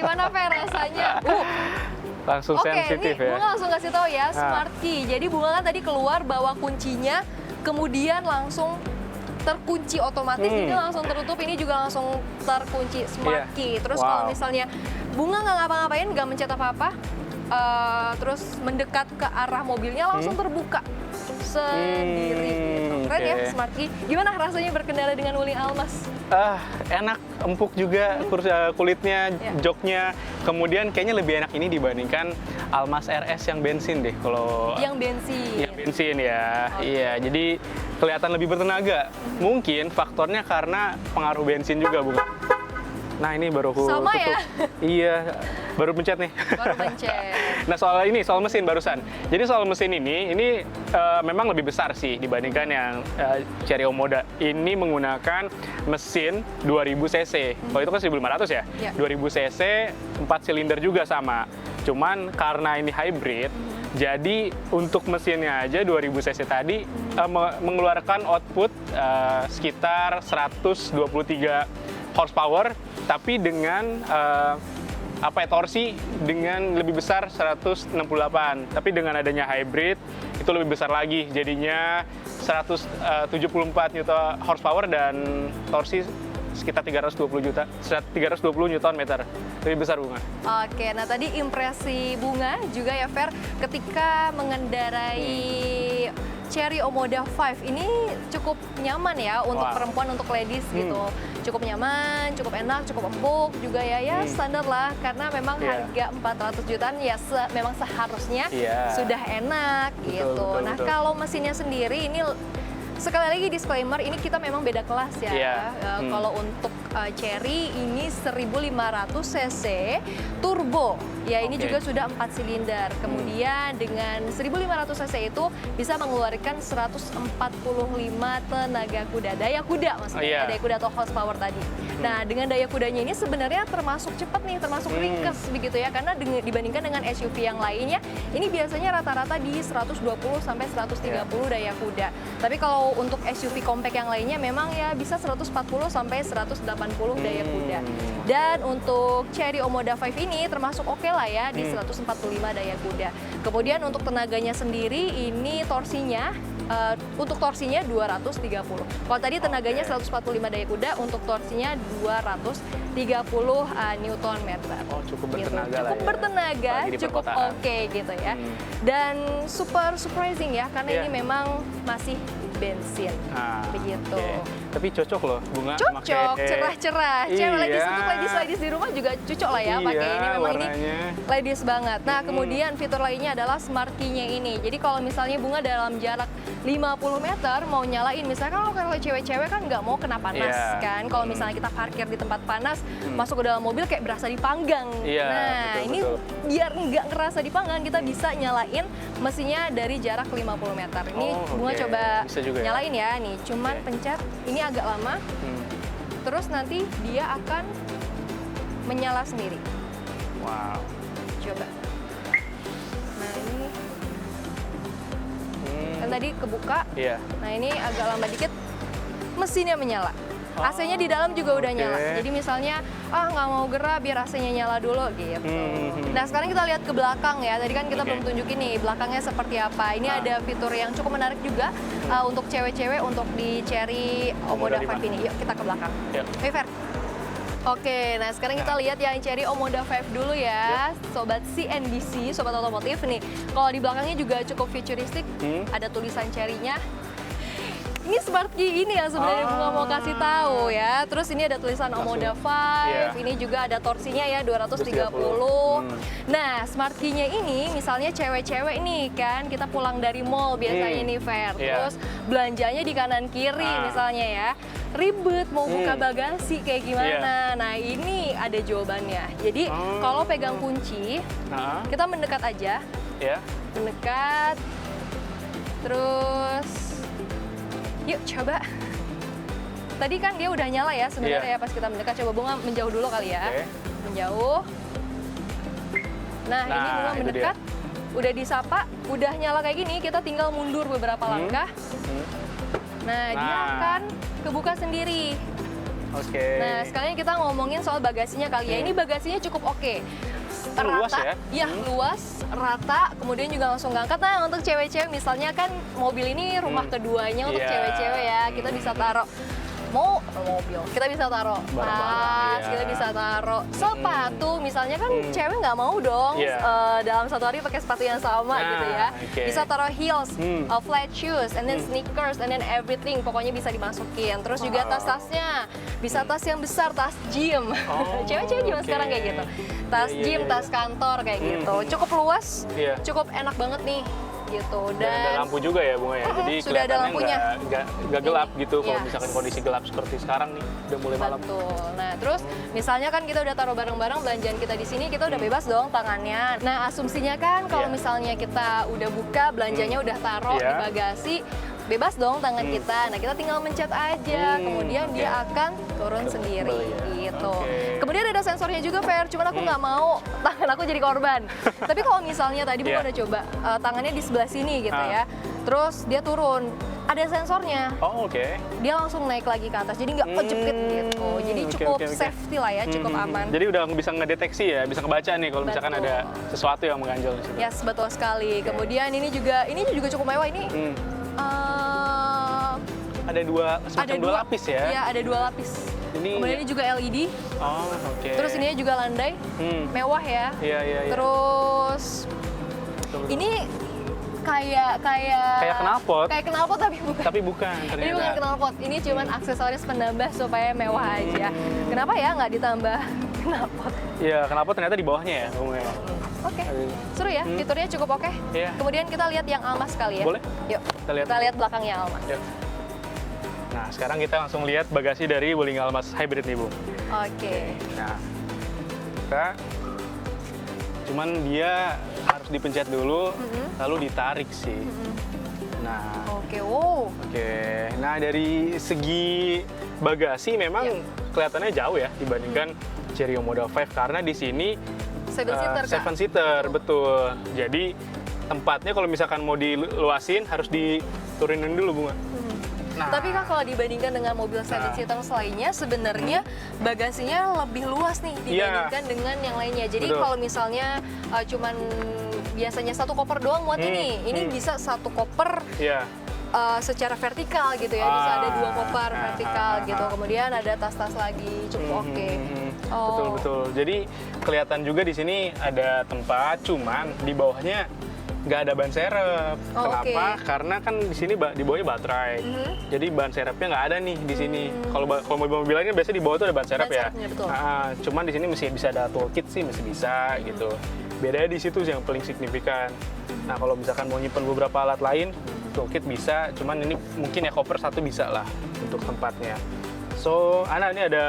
Gimana Fer rasanya? Langsung sensitif ini ya. Bunga langsung kasih tahu ya, Smart Key. Jadi Bunga kan tadi keluar bawa kuncinya, kemudian langsung terkunci otomatis, ini langsung tertutup, ini juga langsung terkunci Smart Key. Terus kalau misalnya Bunga nggak ngapa-ngapain, nggak mencet apa-apa, terus mendekat ke arah mobilnya langsung terbuka sendiri gitu. Keren ya Smart Key. Gimana rasanya berkendara dengan Wuling Almas? Enak, empuk juga kulitnya, joknya. Kemudian kayaknya lebih enak ini dibandingkan Almas RS yang bensin deh. Kalau yang bensin. Yang bensin ya. Iya, jadi kelihatan lebih bertenaga. Mungkin faktornya karena pengaruh bensin juga, Bunga. Nah, ini baru aku sama tutup. Ya? Iya, baru pencet nih. Baru pencet. Nah, soal mesin barusan. Jadi soal mesin ini memang lebih besar sih dibandingkan yang Chery Omoda. Ini menggunakan mesin 2000 cc. Kalau itu kan 1500 ya? 2000 cc, 4 silinder juga sama. Cuman karena ini hybrid, jadi untuk mesinnya aja 2000 cc tadi mengeluarkan output sekitar 123 horsepower, tapi dengan torsi dengan lebih besar 168. Tapi dengan adanya hybrid itu lebih besar lagi, jadinya 174 Newton horsepower dan torsi sekitar 320 Newton meter. Lebih besar, Bunga. Oke, nah tadi impresi Bunga juga ya Fer ketika mengendarai Chery Omoda 5 ini cukup nyaman ya untuk perempuan, untuk ladies gitu. Cukup nyaman, cukup enak, cukup empuk juga ya standar lah, karena memang harga 400 jutaan ya memang seharusnya sudah enak gitu. Nah, kalau mesinnya sendiri ini sekali lagi disclaimer, ini kita memang beda kelas ya. Kalau untuk Chery ini 1500 cc turbo. Ya, ini juga sudah 4 silinder. Kemudian dengan 1500 cc itu bisa mengeluarkan 145 tenaga kuda. Daya kuda maksudnya, daya kuda atau horsepower tadi. Nah, dengan daya kudanya ini sebenarnya termasuk cepat nih, termasuk ringkes begitu ya. Karena dibandingkan dengan SUV yang lainnya, ini biasanya rata-rata di 120 sampai 130 daya kuda. Tapi kalau untuk SUV compact yang lainnya memang ya bisa 140 sampai 180 daya kuda. Dan untuk Chery Omoda 5 ini termasuk oke lah ya di 145 daya kuda. Kemudian untuk tenaganya sendiri ini torsinya untuk torsinya 230. Kalau tadi tenaganya 145 daya kuda, untuk torsinya 230 Newton meter. Oh, cukup gitu. bertenaga lah. Cukup bertenaga, cukup oke gitu ya. Dan super surprising ya, karena ini memang masih bensin. Begitu. Tapi cocok loh, Bunga. Cocok, cerah-cerah. Cewek ladies untuk ladies di rumah juga cocok lah ya pakai ini. Memang warnanya ini ladies banget. Nah, kemudian fitur lainnya adalah Smart Key-nya ini. Jadi kalau misalnya Bunga dalam jarak 50 meter mau nyalain, misalkan kalau cewek-cewek kan nggak mau kena panas kan. Kalau misalnya kita parkir di tempat panas, masuk ke dalam mobil kayak berasa dipanggang. Nah, ini biar nggak ngerasa dipanggang, kita bisa nyalain mesinnya dari jarak 50 meter. Ini Bunga coba nyalain ya, nih cuman pencet, ini agak lama, terus nanti dia akan menyala sendiri. Wow. Coba. Nah, ini kan tadi kebuka. Nah, ini agak lama dikit, mesinnya menyala. AC-nya di dalam juga udah nyala. Jadi misalnya, nggak mau gerak, biar AC-nya nyala dulu gitu. Nah, sekarang kita lihat ke belakang ya. Tadi kan kita belum tunjukin nih belakangnya seperti apa. Ini ada fitur yang cukup menarik juga untuk cewek-cewek untuk di Chery Omoda 5 ini. Yuk kita ke belakang. Fer. Oke, nah sekarang kita lihat yang Chery Omoda 5 dulu ya, sobat CNBC, sobat otomotif nih. Kalau di belakangnya juga cukup futuristik, ada tulisan Chery-nya. Ini Smart Key ini yang sebenarnya Bunga mau kasih tahu ya. Terus ini ada tulisan Omoda 5, ini juga ada torsinya ya 230. Nah, Smart Key-nya ini misalnya cewek-cewek nih kan, kita pulang dari mall biasanya nih Fer. Terus belanjanya di kanan kiri misalnya ya. Ribet mau buka bagasi kayak gimana. Nah, ini ada jawabannya. Jadi kalau pegang kunci, kita mendekat aja. Mendekat. Terus yuk coba. Tadi kan dia udah nyala ya sebenarnya ya pas kita mendekat. Coba Bunga menjauh dulu kali ya. Menjauh. Nah, ini Bunga mendekat. Udah disapa, udah nyala kayak gini, kita tinggal mundur beberapa langkah. Nah, dia akan kebuka sendiri. Oke. Nah, sekalian kita ngomongin soal bagasinya kali ya. Ini bagasinya cukup oke. Luas ya? Iya, luas, rata, kemudian juga langsung ngangkat. Nah, untuk cewek-cewek misalnya kan mobil ini rumah keduanya untuk Iya. cewek-cewek ya. Kita bisa taruh mobil, kita bisa taruh tas, iya. kita bisa taruh sepatu. Misalnya kan cewek nggak mau dong Iya. dalam satu hari pakai sepatu yang sama Nah, gitu ya. oke. Bisa taruh heels, flat shoes, and then sneakers, and then everything. Pokoknya bisa dimasukin. Terus juga Wow. tas-tasnya, bisa tas yang besar, tas gym. Oh, Cewek-cewek zaman oke. sekarang kayak gitu. Tas Iya, iya, gym, iya. tas kantor kayak gitu. Cukup luas, Iya. cukup enak banget nih gitu. Dan ada lampu juga ya bunga ya, jadi sudah ada kelihatannya lampunya. nggak gelap gitu kalau Yes. misalkan kondisi gelap seperti sekarang nih, udah mulai malam. Betul. Nah, terus misalnya kan kita udah taruh barang-barang belanjaan kita di sini, kita udah bebas dong tangannya. Nah, asumsinya kan kalau Iya. misalnya kita udah buka, belanjanya udah taruh Iya. di bagasi, bebas dong tangan kita. Nah, kita tinggal mencet aja, kemudian dia akan turun sendiri ya. gitu. Oke. Kemudian ada sensornya juga, Fer. Cuman aku nggak mau tangan aku jadi korban. Tapi kalau misalnya tadi Bunga Iya. udah coba tangannya di sebelah sini gitu Ah. ya. Terus dia turun, ada sensornya. Oh, oke. Dia langsung naik lagi ke atas, jadi nggak kejepit gitu. Jadi Oke, cukup oke, oke. safety lah ya, cukup aman. Jadi udah bisa ngedeteksi ya, bisa ngebaca nih kalau misalkan Betul. ada sesuatu yang mengganjal di situ. Yes, betul sekali. Kemudian ini juga cukup mewah ini. Hmm. eh, Ada semacam dua lapis ya. Iya, ada 2 lapis. Ini- Kemudian ini juga LED. Oh, oke. Terus ini juga landai, mewah ya. Iya, iya, iya. Terus Betul. ini kayak Kayak knalpot. Kayak knalpot tapi bukan. Tapi bukan ternyata. Ini bukan knalpot, ini cuman aksesoris penambah supaya mewah aja. Kenapa ya nggak ditambah knalpot? Iya, knalpot ternyata di bawahnya ya. Bunga. Oke, seru ya, fiturnya cukup oke. Iya. Kemudian kita lihat yang Almas kali ya. Boleh? Yuk, Kita lihat. kita lihat belakangnya Almas. Yuk. Nah, sekarang kita langsung lihat bagasi dari Wuling Almas Hybrid nih, Bu. Oke. Nah, cuman dia harus dipencet dulu, lalu ditarik sih. Nah, Oke, wow. oke. Nah, dari segi bagasi memang Ya. kelihatannya jauh ya dibandingkan Chery Omoda 5 karena di sini 7 seater, Kak. 7 seater, betul. Jadi tempatnya kalau misalkan mau diluasin harus diturunin dulu, Bunga. Nah, Tapi Kak, kalau dibandingkan dengan mobil 7 seater lainnya, sebenarnya bagasinya lebih luas nih dibandingkan dengan yang lainnya. Jadi Betul. kalau misalnya cuman biasanya satu koper doang muat ini bisa satu koper iya. secara vertikal gitu ya, bisa ada 2 koper vertikal gitu. Kemudian ada tas-tas lagi, cukup oke. Betul, betul. Jadi kelihatan juga di sini ada tempat, cuman di bawahnya nggak ada ban serep. Oh, Kenapa? oke. Karena kan di sini di bawahnya baterai. Jadi ban serepnya nggak ada nih di sini. Kalau mobil-mobil lainnya biasanya di bawah tuh ada ban serep Ban ya. serepnya, betul. Cuman di sini masih bisa ada toolkit sih, masih bisa gitu. Bedanya di situ sih yang paling signifikan. Nah, kalau misalkan mau nyimpen beberapa alat lain, toolkit bisa. Cuman ini mungkin ya koper satu bisa lah untuk tempatnya. So, ini ada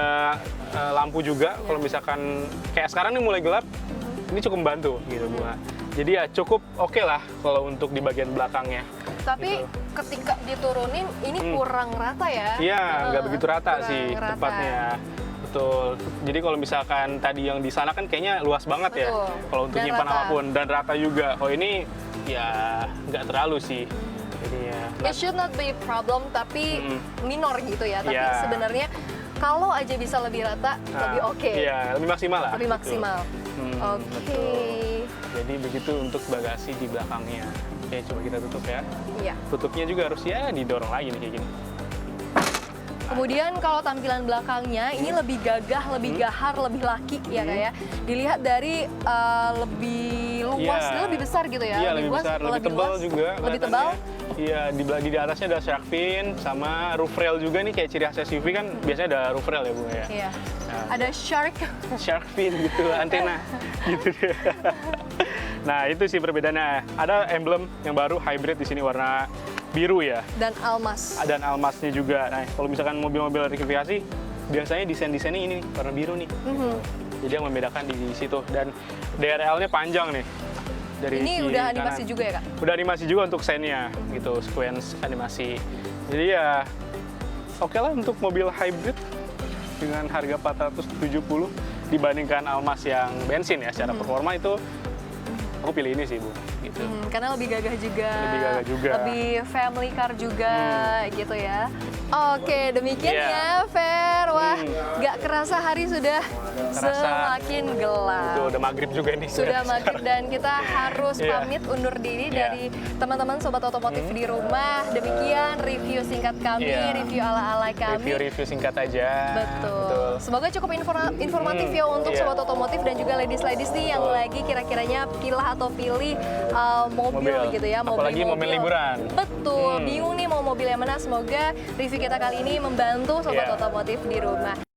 lampu juga. Kalau misalkan kayak sekarang nih mulai gelap, ini cukup membantu gitu, Bunga. Jadi ya cukup oke lah kalau untuk di bagian belakangnya. Tapi Gitu. ketika diturunin ini kurang rata ya? Iya, nggak begitu rata kurang sih rata. tempatnya. Betul. Jadi kalau misalkan tadi yang di sana kan kayaknya luas banget ya. Betul. Kalau untuk Dan nyimpan rata. apapun dan rata juga. Kalau ini ya nggak terlalu sih. Jadi ya. It should not be a problem, tapi minor gitu ya. Tapi Iya. sebenarnya kalau aja bisa lebih rata, lebih oke. Iya, lebih maksimal lah. Lebih gitu. maksimal. Oke. betul. Jadi begitu untuk bagasi di belakangnya. Oke, coba kita tutup ya. Iya. Tutupnya juga harus ya didorong lagi nih kayak gini. Kemudian kalau tampilan belakangnya ini lebih gagah, lebih gahar, lebih laki ya kayak. Dilihat dari lebih luas, Iya. dia lebih besar gitu ya. Iya, lebih luas, besar, lebih tebal luas, juga. Lebih tebal. kelihatannya. Iya, di atasnya ada shark fin sama roof rail juga nih kayak ciri khas SUV kan biasanya ada roof rail ya, Bu ya. Iya. Nah, Ada shark. shark fin gitu, antena gitu deh. Nah, itu sih perbedaannya. Ada emblem yang baru hybrid di sini warna biru ya. Dan almas. Dan almasnya juga. Nah, kalau misalkan mobil-mobil elektrifikasi biasanya desain-desainnya ini nih, warna biru nih. Jadi yang membedakan di situ dan DRL-nya panjang nih. Dari Ini kiri udah kanan. animasi juga ya, Kak? Udah animasi juga untuk scene-nya gitu, sequence animasi. Jadi ya oke lah untuk mobil hybrid dengan harga 470 dibandingkan Almas yang bensin ya. Secara performa itu aku pilih ini sih, Bu. gitu. Karena lebih gagah juga. Lebih gagah juga. Lebih family car juga gitu ya. Oke, demikian Iya. ya Fer. Wah, nggak kerasa hari sudah Kerasa. semakin gelap. Itu udah maghrib juga nih. Sudah maghrib dan kita harus Iya. pamit undur diri Iya. dari teman-teman sobat otomotif di rumah. Demikian review singkat kami, Iya. review ala-ala kami. Review singkat aja. Betul. Semoga cukup informatif ya untuk Iya. sobat otomotif dan juga ladies-ladies nih yang lagi kira-kiranya pilah atau pilih mobil gitu ya. Apalagi mobil liburan. Betul. Bingung nih mau mobil yang mana. Semoga review kita kali ini membantu sobat Iya. otomotif di rumah.